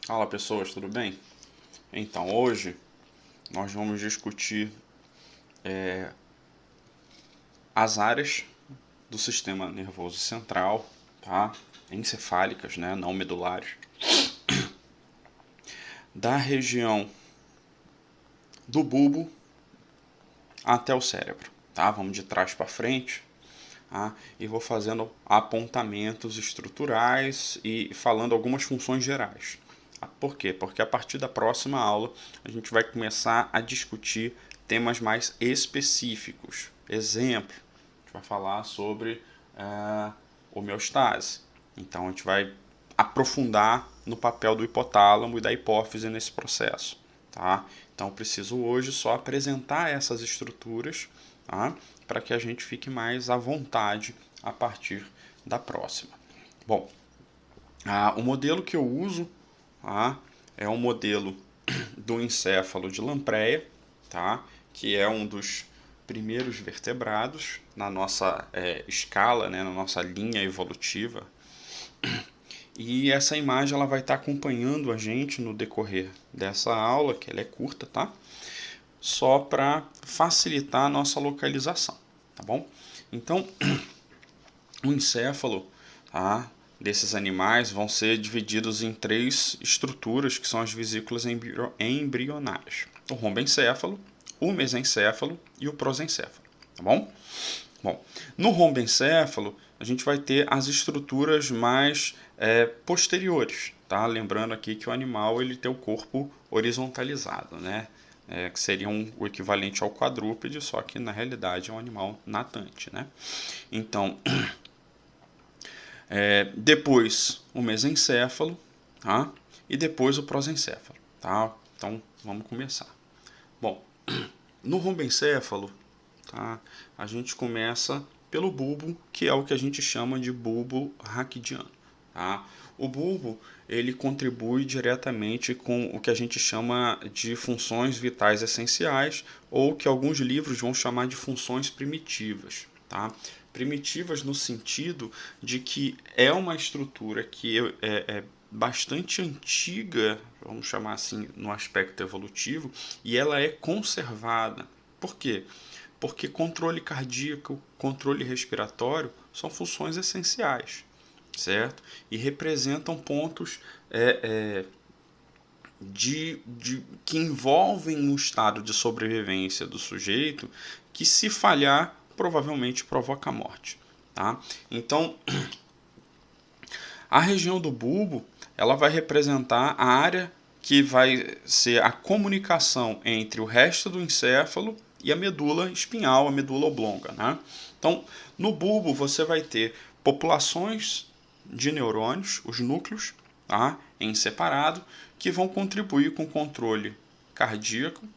Fala pessoas, tudo bem? Então, hoje nós vamos discutir as áreas do sistema nervoso central, tá? Encefálicas, né? Não medulares, da região do bulbo até o cérebro, tá? Vamos de trás para frente, tá? E vou fazendo apontamentos estruturais e falando algumas funções gerais. Por quê? Porque a partir da próxima aula a gente vai começar a discutir temas mais específicos. Exemplo, a gente vai falar sobre homeostase. Então a gente vai aprofundar no papel do hipotálamo e da hipófise nesse processo. Tá? Então eu preciso hoje só apresentar essas estruturas, tá? Para que a gente fique mais à vontade a partir da próxima. Bom, o modelo que eu uso, tá, é um modelo do encéfalo de Lampreia, tá, que é um dos primeiros vertebrados na nossa escala, né, na nossa linha evolutiva. E essa imagem ela vai estar acompanhando a gente no decorrer dessa aula, que ela é curta, tá? Só para facilitar a nossa localização, tá bom? Então, o encéfalo, tá, desses animais vão ser divididos em três estruturas, que são as vesículas embrionárias: o rombencéfalo, o mesencéfalo e o prosencéfalo, tá bom? Bom, no rombencéfalo a gente vai ter as estruturas mais posteriores, tá? Lembrando aqui que o animal ele tem o corpo horizontalizado, né? Que seria o equivalente ao quadrúpede, só que na realidade é um animal natante, né? Então, depois o mesencéfalo, tá? E depois o prosencéfalo, tá? Então vamos começar. Bom, no rombencéfalo, tá? A gente começa pelo bulbo, que é o que a gente chama de bulbo raquidiano, tá? O bulbo ele contribui diretamente com o que a gente chama de funções vitais essenciais, ou que alguns livros vão chamar de funções primitivas, tá? Primitivas no sentido de que é uma estrutura que é bastante antiga, vamos chamar assim, no aspecto evolutivo, e ela é conservada. Por quê? Porque controle cardíaco, controle respiratório são funções essenciais, certo? E representam pontos que envolvem o estado de sobrevivência do sujeito, que se falhar provavelmente provoca a morte, tá? Então, a região do bulbo ela vai representar a área que vai ser a comunicação entre o resto do encéfalo e a medula espinhal, a medula oblonga, né? Então, no bulbo você vai ter populações de neurônios, os núcleos, tá, em separado, que vão contribuir com o controle cardíaco,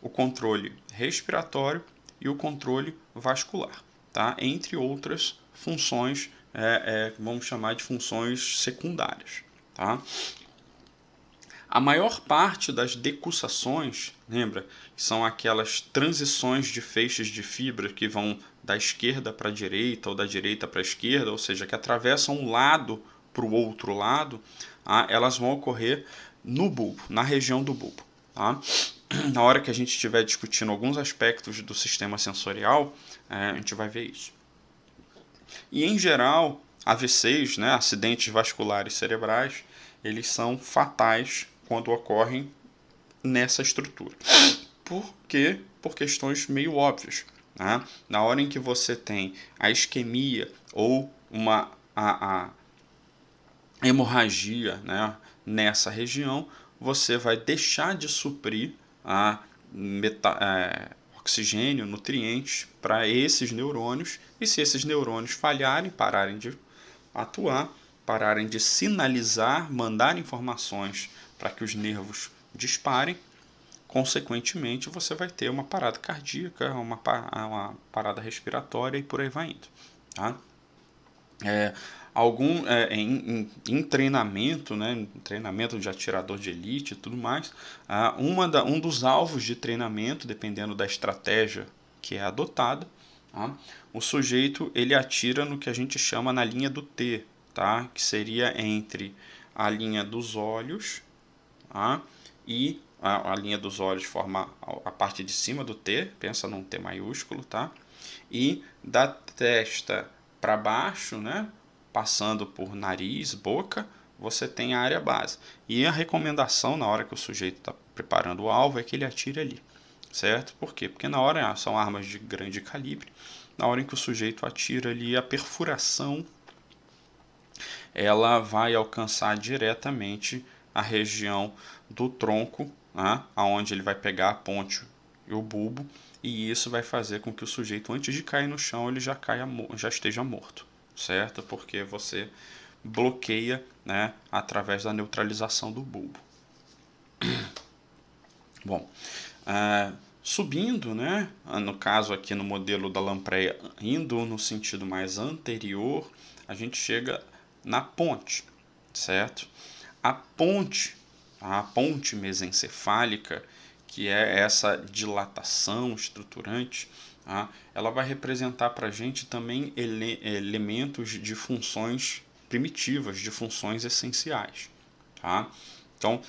o controle respiratório e o controle vascular, tá? Entre outras funções, vamos chamar de funções secundárias. Tá? A maior parte das decussações, lembra, são aquelas transições de feixes de fibra que vão da esquerda para a direita ou da direita para a esquerda, ou seja, que atravessam um lado para o outro lado, elas vão ocorrer no bulbo, na região do bulbo. Tá? Na hora que a gente estiver discutindo alguns aspectos do sistema sensorial, a gente vai ver isso. E em geral, AVCs, né, acidentes vasculares cerebrais, eles são fatais quando ocorrem nessa estrutura. Por quê? Por questões meio óbvias. Né? Na hora em que você tem a isquemia ou a hemorragia, né, nessa região, você vai deixar de suprir oxigênio, nutrientes para esses neurônios, e se esses neurônios falharem, pararem de atuar, pararem de sinalizar, mandar informações para que os nervos disparem, consequentemente você vai ter uma parada cardíaca, uma parada respiratória e por aí vai indo. Tá? Em treinamento, né, em treinamento de atirador de elite e tudo mais, um dos alvos de treinamento, dependendo da estratégia que é adotada, tá, o sujeito ele atira no que a gente chama na linha do T, tá, que seria entre a linha dos olhos tá? E a linha dos olhos forma a parte de cima do T, pensa num T maiúsculo, tá? E da testa para baixo, né, passando por nariz, boca, você tem a área base. E a recomendação na hora que o sujeito está preparando o alvo é que ele atire ali, certo? Por quê? Porque na hora são armas de grande calibre. Na hora em que o sujeito atira ali, a perfuração ela vai alcançar diretamente a região do tronco, né, aonde ele vai pegar a ponte e o bulbo, e isso vai fazer com que o sujeito, antes de cair no chão, ele já esteja morto, certo? Porque você bloqueia, né, através da neutralização do bulbo. Bom, subindo, né, no caso aqui no modelo da lampreia, indo no sentido mais anterior, a gente chega na ponte, certo? A ponte mesencefálica, que é essa dilatação estruturante, tá? Ela vai representar para a gente também elementos de funções primitivas, de funções essenciais, tá? Então,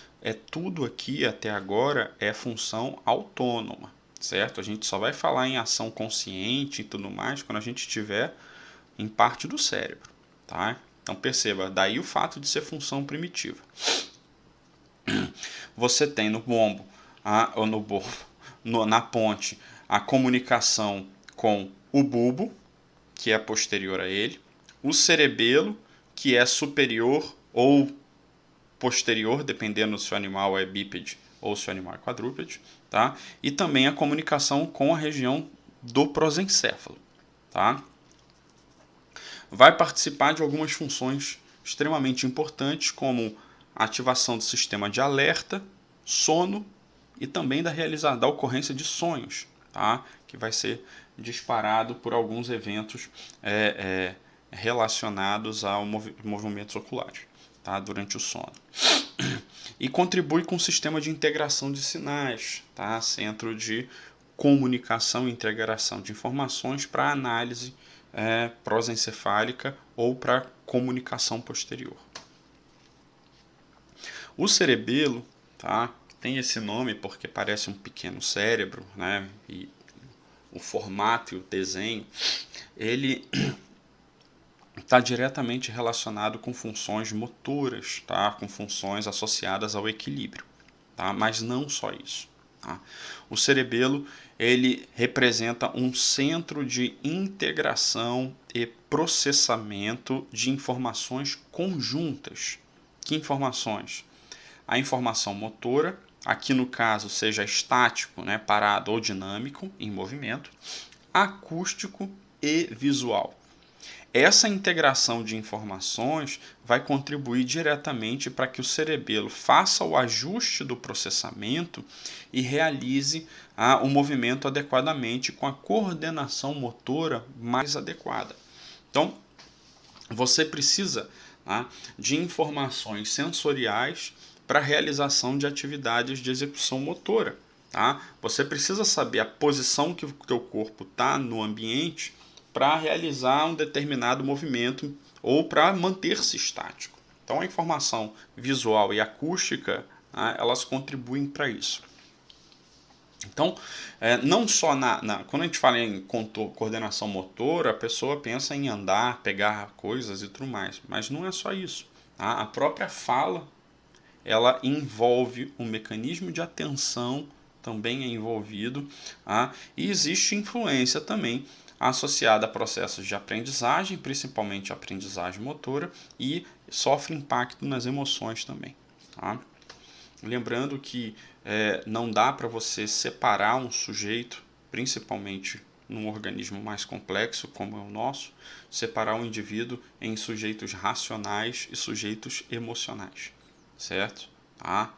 tudo aqui até agora é função autônoma, certo? A gente só vai falar em ação consciente e tudo mais quando a gente estiver em parte do cérebro, tá? Então perceba, daí o fato de ser função primitiva. Você tem no bombo, ou no bombo, na ponte, a comunicação com o bulbo, que é posterior a ele, o cerebelo, que é superior ou posterior, dependendo se o animal é bípede ou se o animal é quadrúpede, tá? E também a comunicação com a região do prosencéfalo, tá? Vai participar de algumas funções extremamente importantes, como a ativação do sistema de alerta, sono e também da ocorrência de sonhos, tá? Que vai ser disparado por alguns eventos relacionados a movimentos oculares, tá? Durante o sono. E contribui com o sistema de integração de sinais, tá? Centro de comunicação e integração de informações para análise prosencefálica ou para comunicação posterior. O cerebelo, tá? Tem esse nome porque parece um pequeno cérebro, né? E o formato e o desenho, ele está diretamente relacionado com funções motoras, tá? Com funções associadas ao equilíbrio, tá? Mas não só isso. Tá? O cerebelo ele representa um centro de integração e processamento de informações conjuntas. Que informações? A informação motora, aqui no caso seja estático, né, parado ou dinâmico, em movimento, acústico e visual. Essa integração de informações vai contribuir diretamente para que o cerebelo faça o ajuste do processamento e realize o movimento adequadamente com a coordenação motora mais adequada. Então, você precisa de informações sensoriais para a realização de atividades de execução motora. Tá? Você precisa saber a posição que o teu corpo está no ambiente para realizar um determinado movimento ou para manter-se estático. Então, a informação visual e acústica, elas contribuem para isso. Então, não só quando a gente fala em coordenação motora, a pessoa pensa em andar, pegar coisas e tudo mais, mas não é só isso. Tá? A própria fala, ela envolve um mecanismo de atenção, também é envolvido, e existe influência também associada a processos de aprendizagem, principalmente aprendizagem motora, e sofre impacto nas emoções também. Tá? Lembrando que não dá para você separar um sujeito, principalmente num organismo mais complexo como é o nosso, separar um indivíduo em sujeitos racionais e sujeitos emocionais, certo? Tá?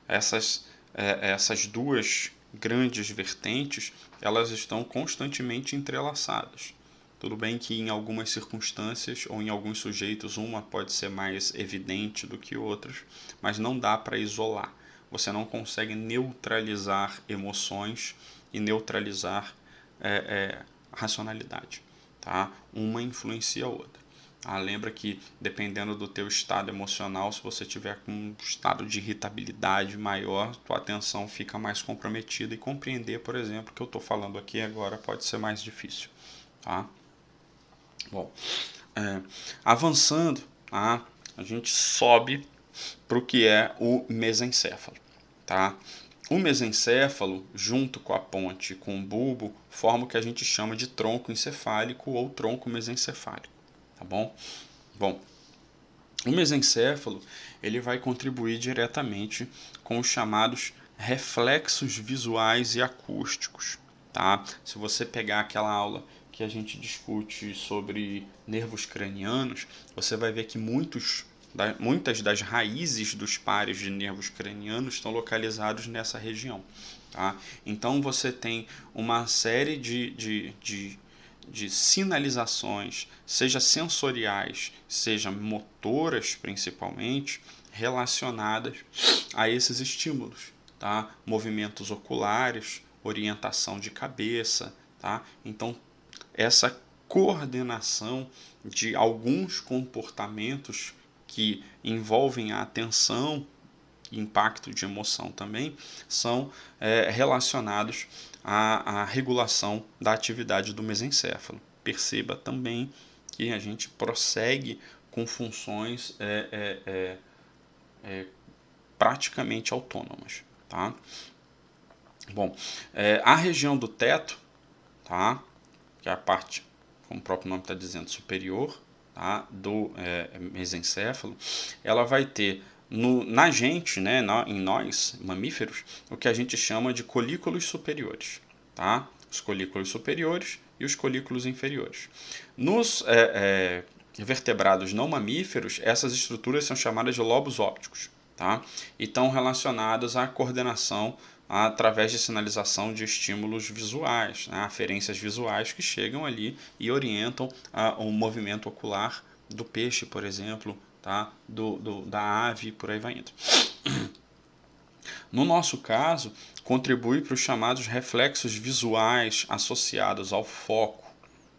Essas duas grandes vertentes, elas estão constantemente entrelaçadas. Tudo bem que em algumas circunstâncias ou em alguns sujeitos uma pode ser mais evidente do que outras, mas não dá para isolar. Você não consegue neutralizar emoções e neutralizar racionalidade. Tá? Uma influencia a outra. Lembra que dependendo do teu estado emocional, se você tiver com um estado de irritabilidade maior, tua atenção fica mais comprometida e compreender, por exemplo, o que eu estou falando aqui agora pode ser mais difícil. Tá? Bom, avançando, tá? A gente sobe para o que é o mesencéfalo. Tá? O mesencéfalo, junto com a ponte com o bulbo, forma o que a gente chama de tronco encefálico ou tronco mesencefálico. Tá bom? Bom, o mesencéfalo ele vai contribuir diretamente com os chamados reflexos visuais e acústicos. Tá? Se você pegar aquela aula que a gente discute sobre nervos cranianos, você vai ver que muitas das raízes dos pares de nervos cranianos estão localizados nessa região. Tá? Então você tem uma série de sinalizações, seja sensoriais, seja motoras principalmente, relacionadas a esses estímulos. Tá? Movimentos oculares, orientação de cabeça. Tá? Então, essa coordenação de alguns comportamentos que envolvem a atenção e impacto de emoção também são relacionados à regulação da atividade do mesencéfalo. Perceba também que a gente prossegue com funções praticamente autônomas. Tá? Bom, a região do teto, tá? Que é a parte, como o próprio nome está dizendo, superior, tá? Do mesencéfalo, ela vai ter na gente, né, em nós, mamíferos, o que a gente chama de colículos superiores. Tá? Os colículos superiores e os colículos inferiores. Nos vertebrados não mamíferos, essas estruturas são chamadas de lobos ópticos. Tá? E estão relacionadas à coordenação através de sinalização de estímulos visuais, né? Aferências visuais que chegam ali e orientam o movimento ocular do peixe, por exemplo, tá? Da ave, por aí vai indo. No nosso caso, contribui para os chamados reflexos visuais associados ao foco,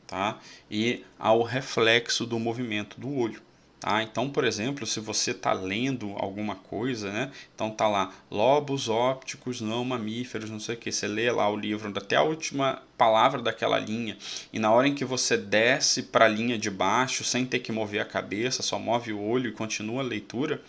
tá? E ao reflexo do movimento do olho. Tá? Então, por exemplo, se você está lendo alguma coisa, né? Então tá lá, lobos ópticos não mamíferos, não sei o que, você lê lá o livro até a última palavra daquela linha, e na hora em que você desce para a linha de baixo, sem ter que mover a cabeça, só move o olho e continua a leitura,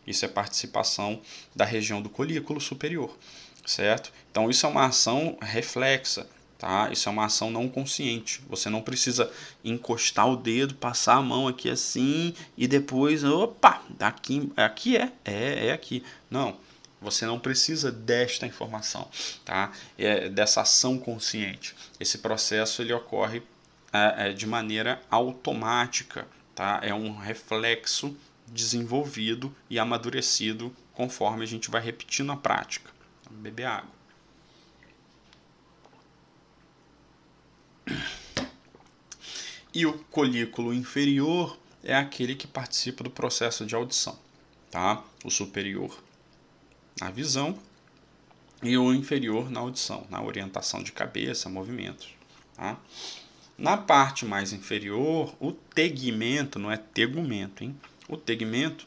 isso é participação da região do colículo superior, certo? Então isso é uma ação reflexa. Tá? Isso é uma ação não consciente. Você não precisa encostar o dedo, passar a mão aqui assim e depois, opa, aqui é aqui. Não, você não precisa desta informação, tá? Dessa ação consciente. Esse processo ele ocorre de maneira automática, tá? É um reflexo desenvolvido e amadurecido conforme a gente vai repetindo a prática. Vamos beber água. E o colículo inferior é aquele que participa do processo de audição. Tá? O superior na visão e o inferior na audição, na orientação de cabeça, movimentos. Tá? Na parte mais inferior, o tegmento, não é tegumento, hein? O tegmento,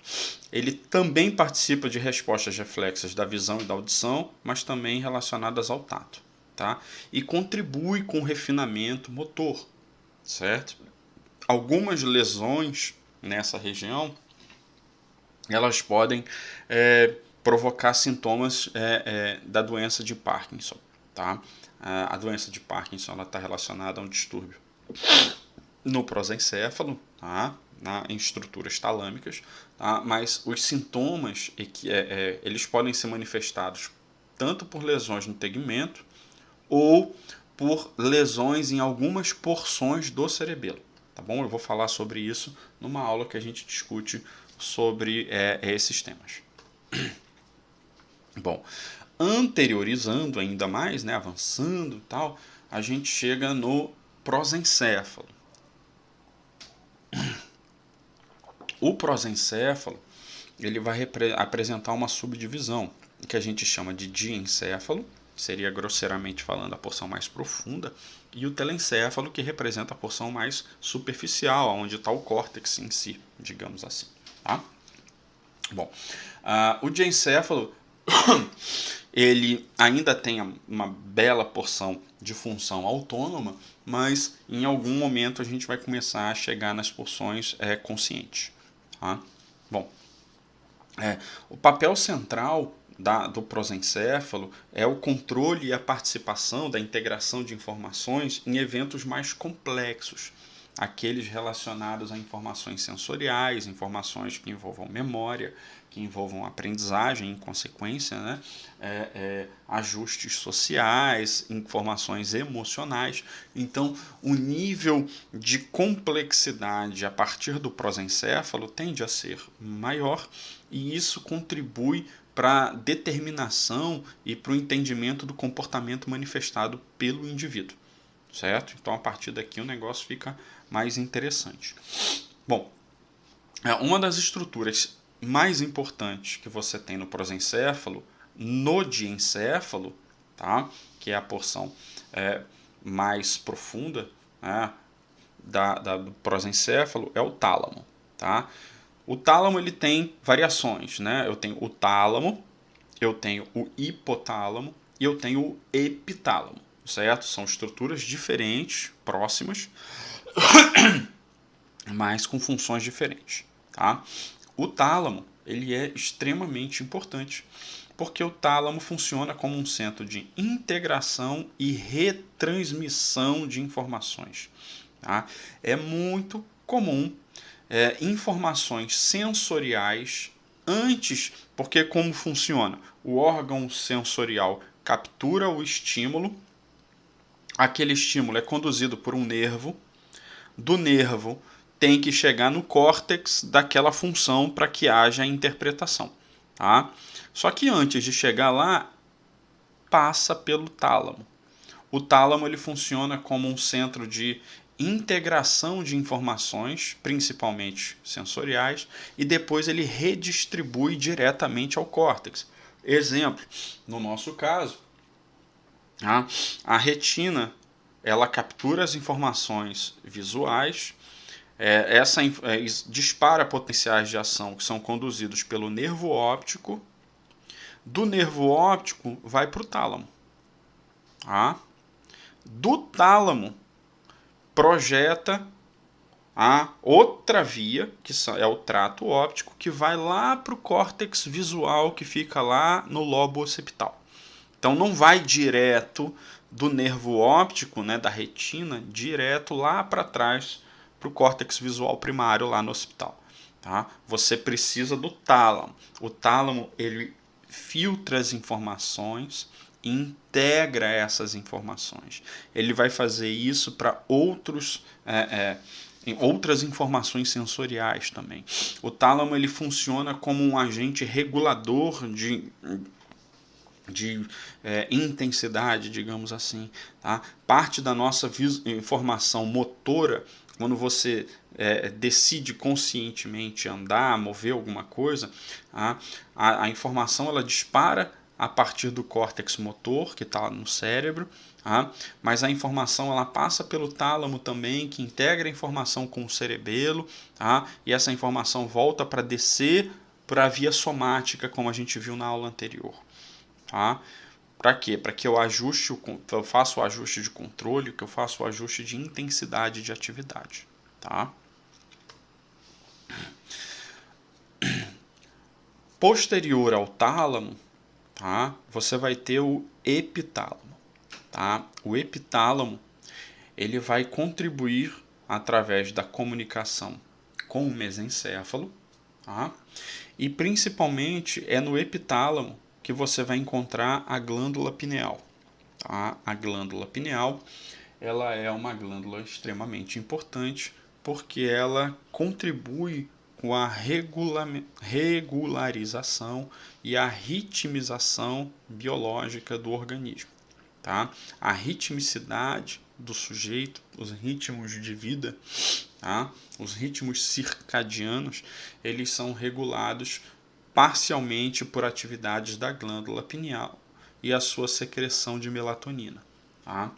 ele também participa de respostas reflexas da visão e da audição, mas também relacionadas ao tato. Tá? E contribui com o refinamento motor. Certo? Algumas lesões nessa região elas podem provocar sintomas da doença de Parkinson. Tá? A doença de Parkinson está relacionada a um distúrbio no prosencéfalo, tá? Em estruturas talâmicas, tá? Mas os sintomas eles podem ser manifestados tanto por lesões no tegmento ou por lesões em algumas porções do cerebelo. Tá bom? Eu vou falar sobre isso numa aula que a gente discute sobre esses temas. Bom, anteriorizando ainda mais, né, avançando e tal, a gente chega no prosencéfalo. O prosencéfalo ele vai apresentar uma subdivisão que a gente chama de diencéfalo, seria grosseiramente falando a porção mais profunda, e o telencéfalo, que representa a porção mais superficial, onde está o córtex em si, digamos assim. Tá? Bom, o diencéfalo ele ainda tem uma bela porção de função autônoma, mas em algum momento a gente vai começar a chegar nas porções conscientes. Tá? Bom, o papel central do prosencéfalo é o controle e a participação da integração de informações em eventos mais complexos, aqueles relacionados a informações sensoriais, informações que envolvam memória, que envolvam aprendizagem, em consequência, né? Ajustes sociais, informações emocionais. Então, o nível de complexidade a partir do prosencéfalo tende a ser maior, e isso contribui para a determinação e para o entendimento do comportamento manifestado pelo indivíduo, certo? Então, a partir daqui o negócio fica mais interessante. Bom, uma das estruturas mais importantes que você tem no prosencéfalo, no diencéfalo, tá? Que é a porção mais profunda, né, do prosencéfalo, é o tálamo. Tá? O tálamo ele tem variações. Né? Eu tenho o tálamo, eu tenho o hipotálamo e eu tenho o epitálamo. Certo? São estruturas diferentes, próximas, mas com funções diferentes. Tá? O tálamo ele é extremamente importante, porque o tálamo funciona como um centro de integração e retransmissão de informações. Tá? É muito comum informações sensoriais antes, porque como funciona? O órgão sensorial captura o estímulo, aquele estímulo é conduzido por um nervo, do nervo tem que chegar no córtex daquela função para que haja a interpretação. Tá? Só que antes de chegar lá, passa pelo tálamo. O tálamo ele funciona como um centro de integração de informações, principalmente sensoriais, e depois ele redistribui diretamente ao córtex. Exemplo, no nosso caso, a retina ela captura as informações visuais, dispara potenciais de ação que são conduzidos pelo nervo óptico, do nervo óptico vai para o tálamo. Do tálamo projeta a outra via, que é o trato óptico, que vai lá para o córtex visual, que fica lá no lobo occipital. Então não vai direto do nervo óptico, né, da retina, direto lá para trás para o córtex visual primário lá no occipital. Tá? Você precisa do tálamo. O tálamo ele filtra as informações, integra essas informações. Ele vai fazer isso para outras informações sensoriais também. O tálamo ele funciona como um agente regulador de intensidade, digamos assim. Tá? Parte da nossa informação motora, quando você decide conscientemente andar, mover alguma coisa, a informação ela dispara a partir do córtex motor, que está no cérebro, mas a informação ela passa pelo tálamo também, que integra a informação com o cerebelo, e essa informação volta para descer para a via somática, como a gente viu na aula anterior. Tá? Para quê? Para que eu faça o ajuste de controle, que eu faça o ajuste de intensidade de atividade. Tá? Posterior ao tálamo, tá? Você vai ter o epitálamo. Tá? O epitálamo ele vai contribuir através da comunicação com o mesencéfalo, tá? E principalmente é no epitálamo que você vai encontrar a glândula pineal. Tá? A glândula pineal ela é uma glândula extremamente importante porque ela contribui com a regularização e a ritmização biológica do organismo. Tá? A ritmicidade do sujeito, os ritmos de vida, tá? Os ritmos circadianos, eles são regulados parcialmente por atividades da glândula pineal e a sua secreção de melatonina. Tá?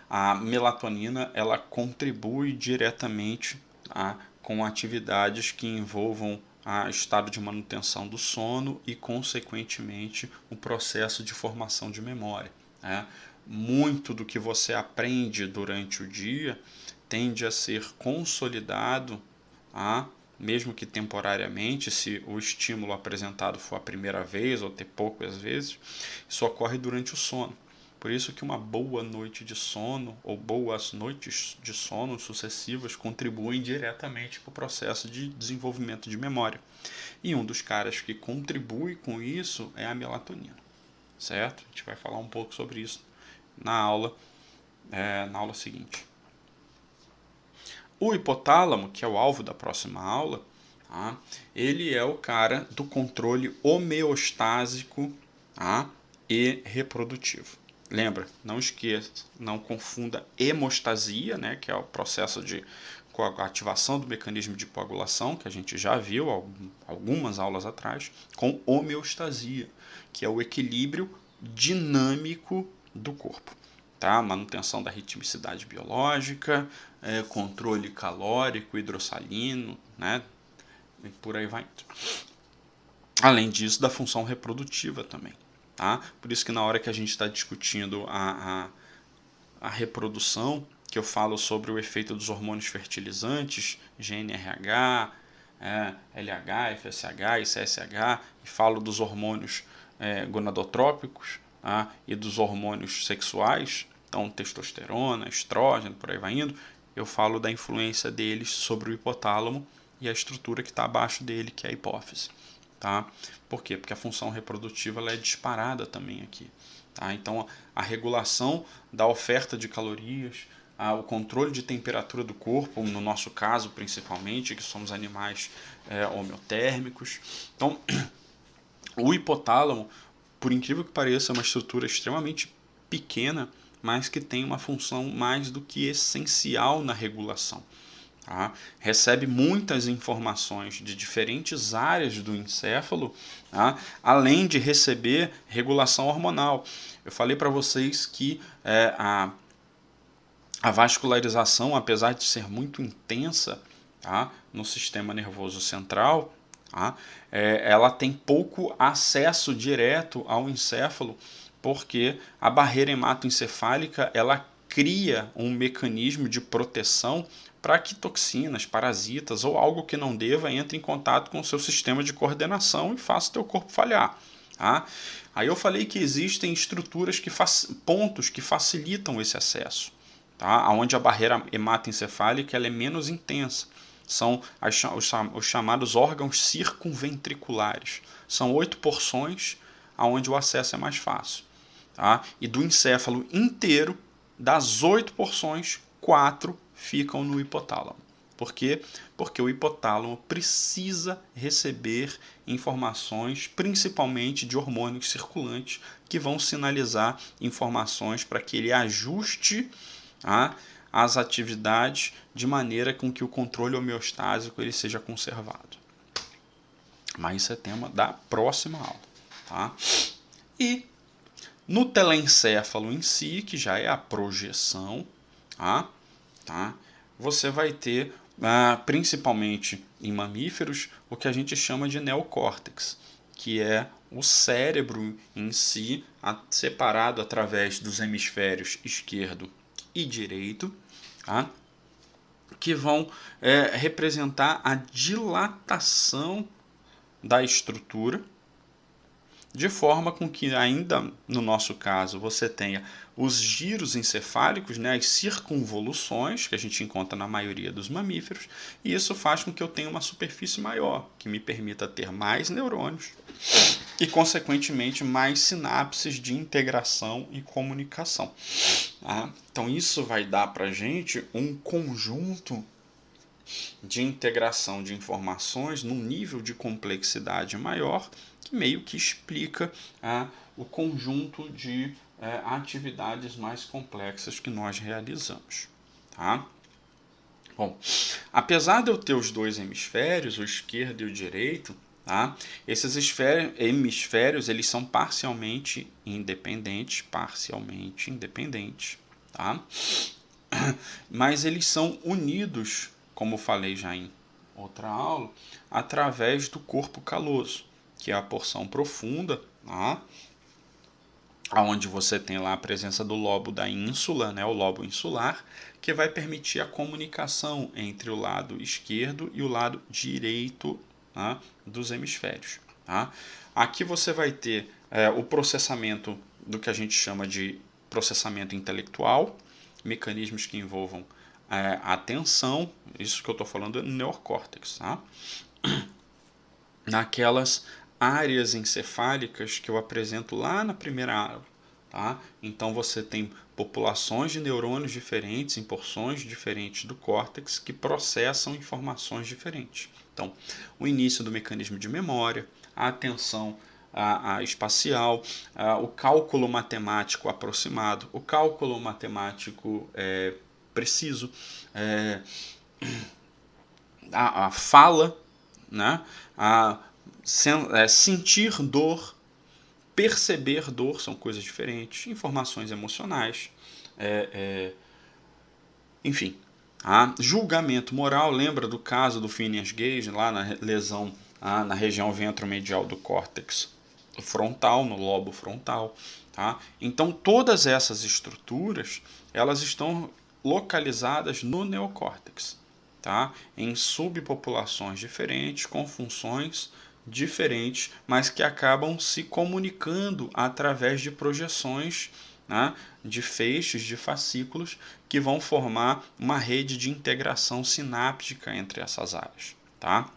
A melatonina ela contribui diretamente, tá, com atividades que envolvam estado de manutenção do sono e, consequentemente, o processo de formação de memória. Né? Muito do que você aprende durante o dia tende a ser consolidado, tá? Mesmo que temporariamente, se o estímulo apresentado for a primeira vez ou ter poucas vezes, isso ocorre durante o sono. Por isso que uma boa noite de sono ou boas noites de sono sucessivas contribuem diretamente para o processo de desenvolvimento de memória. E um dos caras que contribui com isso é a melatonina, certo? A gente vai falar um pouco sobre isso na aula seguinte. O hipotálamo, que é o alvo da próxima aula, tá? Ele é o cara do controle homeostásico, tá? E reprodutivo. Lembra, não esqueça, não confunda hemostasia, né, que é o processo de ativação do mecanismo de coagulação, que a gente já viu algumas aulas atrás, com homeostasia, que é o equilíbrio dinâmico do corpo. Tá? Manutenção da ritmicidade biológica, controle calórico, hidrossalino, né? E por aí vai. Além disso, da função reprodutiva também. Tá? Por isso que na hora que a gente está discutindo a reprodução, que eu falo sobre o efeito dos hormônios fertilizantes, GnRH, LH, FSH e CSH, e falo dos hormônios gonadotrópicos, tá? E dos hormônios sexuais, então testosterona, estrógeno, por aí vai indo, eu falo da influência deles sobre o hipotálamo e a estrutura que está abaixo dele, que é a hipófise. Tá? Por quê? Porque a função reprodutiva ela é disparada também aqui. Tá? Então, a regulação da oferta de calorias, o controle de temperatura do corpo, no nosso caso principalmente, que somos animais homeotérmicos. Então, o hipotálamo, por incrível que pareça, é uma estrutura extremamente pequena, mas que tem uma função mais do que essencial na regulação. Tá? Recebe muitas informações de diferentes áreas do encéfalo, tá? Além de receber regulação hormonal. Eu falei para vocês que a vascularização, apesar de ser muito intensa, tá, no sistema nervoso central, tá, ela tem pouco acesso direto ao encéfalo, porque a barreira hematoencefálica ela cria um mecanismo de proteção para que toxinas, parasitas ou algo que não deva entre em contato com o seu sistema de coordenação e faça o teu corpo falhar. Tá? Aí eu falei que existem estruturas, pontos que facilitam esse acesso, tá? Onde a barreira hematoencefálica ela é menos intensa. São os chamados órgãos circunventriculares. São 8 porções onde o acesso é mais fácil. Tá? E do encéfalo inteiro, das 8 porções, 4 ficam no hipotálamo. Por quê? Porque o hipotálamo precisa receber informações, principalmente de hormônios circulantes, que vão sinalizar informações para que ele ajuste as atividades de maneira com que o controle homeostásico ele seja conservado. Mas isso é tema da próxima aula. Tá? E no telencéfalo em si, que já é a projeção, tá? Você vai ter, principalmente em mamíferos, o que a gente chama de neocórtex, que é o cérebro em si, separado através dos hemisférios esquerdo e direito, tá? Que vão representar a dilatação da estrutura, de forma com que ainda no nosso caso você tenha os giros encefálicos, né, as circunvoluções que a gente encontra na maioria dos mamíferos, e isso faz com que eu tenha uma superfície maior, que me permita ter mais neurônios e consequentemente mais sinapses de integração e comunicação. Tá? Então isso vai dar para a gente um conjunto de integração de informações num nível de complexidade maior, que meio que explica o conjunto de atividades mais complexas que nós realizamos. Tá? Bom, apesar de eu ter os dois hemisférios, o esquerdo e o direito, Tá? Esses hemisférios eles são parcialmente independentes, tá? Mas eles são unidos, como falei já em outra aula, através do corpo caloso, que é a porção profunda, tá? Onde você tem lá a presença do lobo da ínsula, né, o lobo insular, que vai permitir a comunicação entre o lado esquerdo e o lado direito, tá, dos hemisférios. Tá? Aqui você vai ter o processamento do que a gente chama de processamento intelectual, mecanismos que envolvam a atenção, isso que eu estou falando é no neocórtex, tá? Naquelas áreas encefálicas que eu apresento lá na primeira aula. Tá? Então você tem populações de neurônios diferentes em porções diferentes do córtex que processam informações diferentes. Então, o início do mecanismo de memória, a atenção a espacial, o cálculo matemático aproximado, o cálculo matemático preciso, a fala, né? Sentir dor, perceber dor, são coisas diferentes, informações emocionais, enfim. Julgamento moral, lembra do caso do Phineas Gage, lá na lesão na região ventromedial do córtex frontal, no lobo frontal. Tá? Então, todas essas estruturas, elas estão localizadas no neocórtex, tá? Em subpopulações diferentes, com funções diferentes, mas que acabam se comunicando através de projeções, né, de feixes, de fascículos, que vão formar uma rede de integração sináptica entre essas áreas. Tá?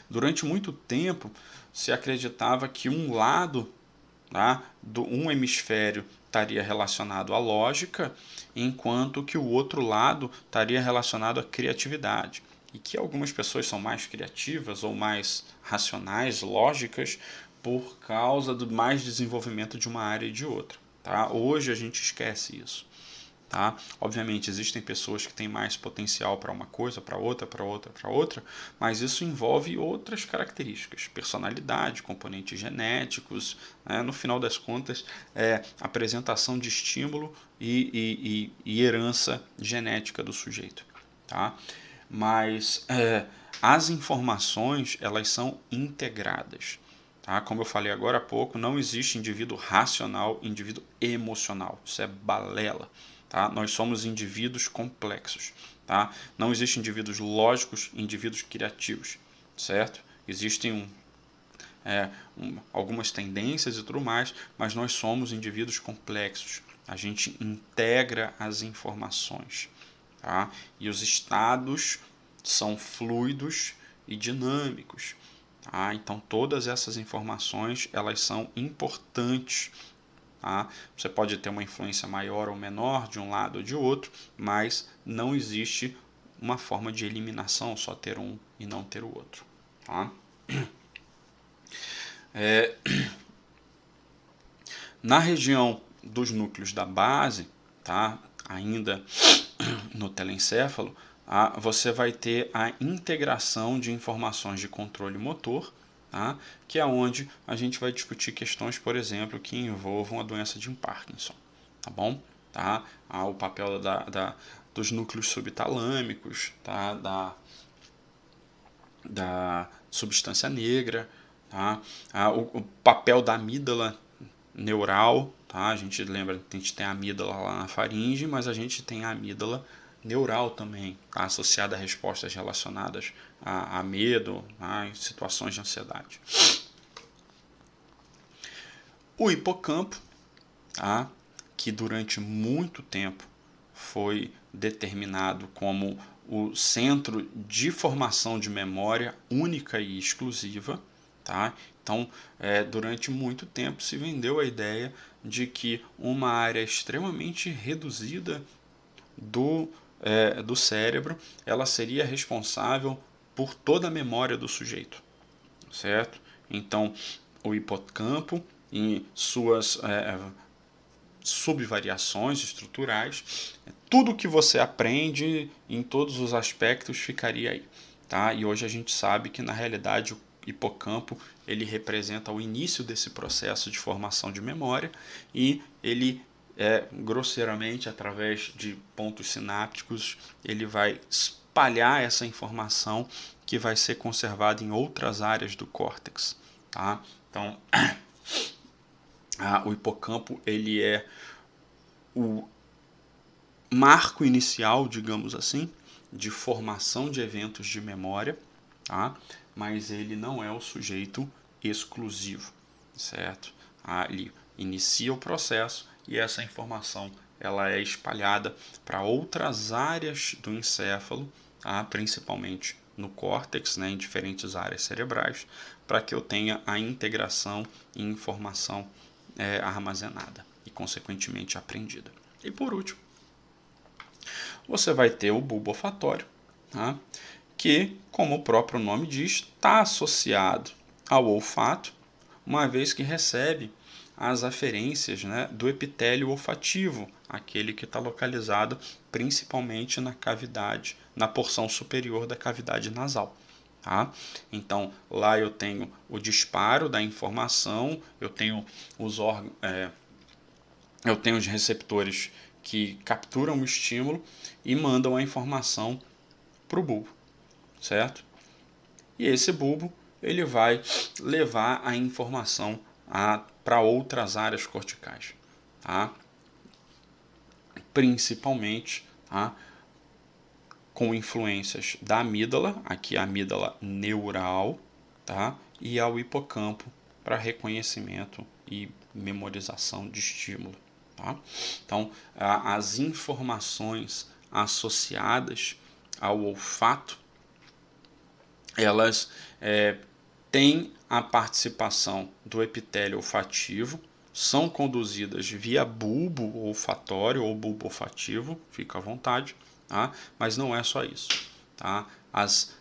Durante muito tempo, se acreditava que um lado, tá, um hemisfério estaria relacionado à lógica, enquanto que o outro lado estaria relacionado à criatividade. E que algumas pessoas são mais criativas ou mais racionais, lógicas, por causa do mais desenvolvimento de uma área e de outra. Tá? Hoje a gente esquece isso. Tá? Obviamente existem pessoas que têm mais potencial para uma coisa, para outra, mas isso envolve outras características, personalidade, componentes genéticos, né? No final das contas, apresentação de estímulo e herança genética do sujeito. Tá? Mas as informações elas são integradas. Tá? Como eu falei agora há pouco, não existe indivíduo racional, indivíduo emocional. Isso é balela. Tá? Nós somos indivíduos complexos. Tá? Não existem indivíduos lógicos e indivíduos criativos. Certo? Existem algumas tendências e tudo mais, mas nós somos indivíduos complexos. A gente integra as informações. Tá? E os estados são fluidos e dinâmicos. Tá? Então todas essas informações elas são importantes. Tá? Você pode ter uma influência maior ou menor de um lado ou de outro, mas não existe uma forma de eliminação, só ter um e não ter o outro. Tá? Na região dos núcleos da base, tá? Ainda no telencéfalo, você vai ter a integração de informações de controle motor, tá? Que é onde a gente vai discutir questões, por exemplo, que envolvam a doença de Parkinson. Tá bom? Tá? O papel dos núcleos subtalâmicos, tá? Da substância negra, tá? O papel da amígdala neural, tá? A gente lembra que a gente tem a amígdala lá na faringe, mas a gente tem a amígdala neural também, tá? Associada a respostas relacionadas a medo, em situações de ansiedade. O hipocampo, tá? Que durante muito tempo foi determinado como o centro de formação de memória única e exclusiva. Tá? Então, durante muito tempo se vendeu a ideia de que uma área extremamente reduzida do cérebro ela seria responsável por toda a memória do sujeito, certo? Então, o hipocampo, em suas subvariações estruturais, tudo que você aprende em todos os aspectos ficaria aí. Tá? E hoje a gente sabe que, na realidade, hipocampo ele representa o início desse processo de formação de memória e ele grosseiramente, através de pontos sinápticos, ele vai espalhar essa informação que vai ser conservada em outras áreas do córtex. Tá? Então, o hipocampo ele é o marco inicial, digamos assim, de formação de eventos de memória, tá? Mas ele não é o sujeito exclusivo, certo? Ele inicia o processo e essa informação ela é espalhada para outras áreas do encéfalo, tá? Principalmente no córtex, né, em diferentes áreas cerebrais, para que eu tenha a integração e informação armazenada e, consequentemente, aprendida. E por último, você vai ter o bulbo olfatório, tá? Que, como o próprio nome diz, está associado ao olfato, uma vez que recebe as aferências, né, do epitélio olfativo, aquele que está localizado principalmente na cavidade, na porção superior da cavidade nasal. Tá? Então, lá eu tenho o disparo da informação, eu tenho os órgãos, eu tenho os receptores que capturam o estímulo e mandam a informação para o bulbo, certo? E esse bulbo ele vai levar a informação para outras áreas corticais, tá? Principalmente, tá? Com influências da amígdala, aqui a amígdala neural, tá? E ao hipocampo para reconhecimento e memorização de estímulo. Tá? Então, as informações associadas ao olfato, elas têm a participação do epitélio olfativo, são conduzidas via bulbo olfatório ou bulbo olfativo, fica à vontade, tá? Mas não é só isso. Tá?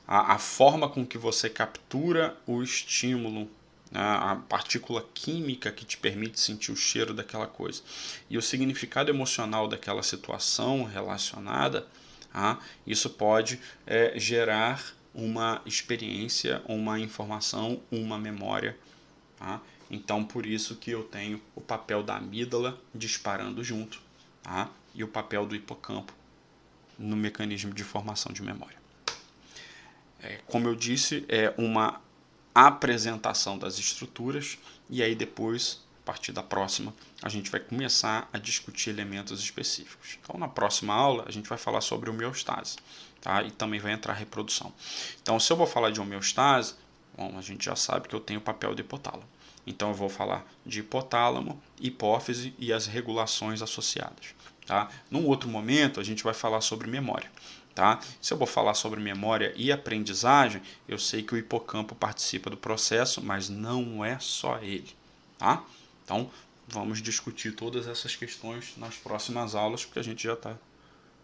A forma com que você captura o estímulo, a partícula química que te permite sentir o cheiro daquela coisa e o significado emocional daquela situação relacionada, isso pode gerar uma experiência, uma informação, uma memória. Tá? Então, por isso que eu tenho o papel da amígdala disparando junto, tá? E o papel do hipocampo no mecanismo de formação de memória. Como eu disse, é uma apresentação das estruturas e aí depois, a partir da próxima, a gente vai começar a discutir elementos específicos. Então, na próxima aula, a gente vai falar sobre homeostase, tá? E também vai entrar a reprodução. Então, se eu vou falar de homeostase, bom, a gente já sabe que eu tenho o papel do hipotálamo. Então, eu vou falar de hipotálamo, hipófise e as regulações associadas. Tá? Num outro momento, a gente vai falar sobre memória. Tá? Se eu vou falar sobre memória e aprendizagem, eu sei que o hipocampo participa do processo, mas não é só ele. Tá? Então, vamos discutir todas essas questões nas próximas aulas, porque a gente já está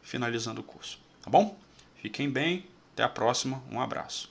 finalizando o curso. Tá bom? Fiquem bem, até a próxima, um abraço.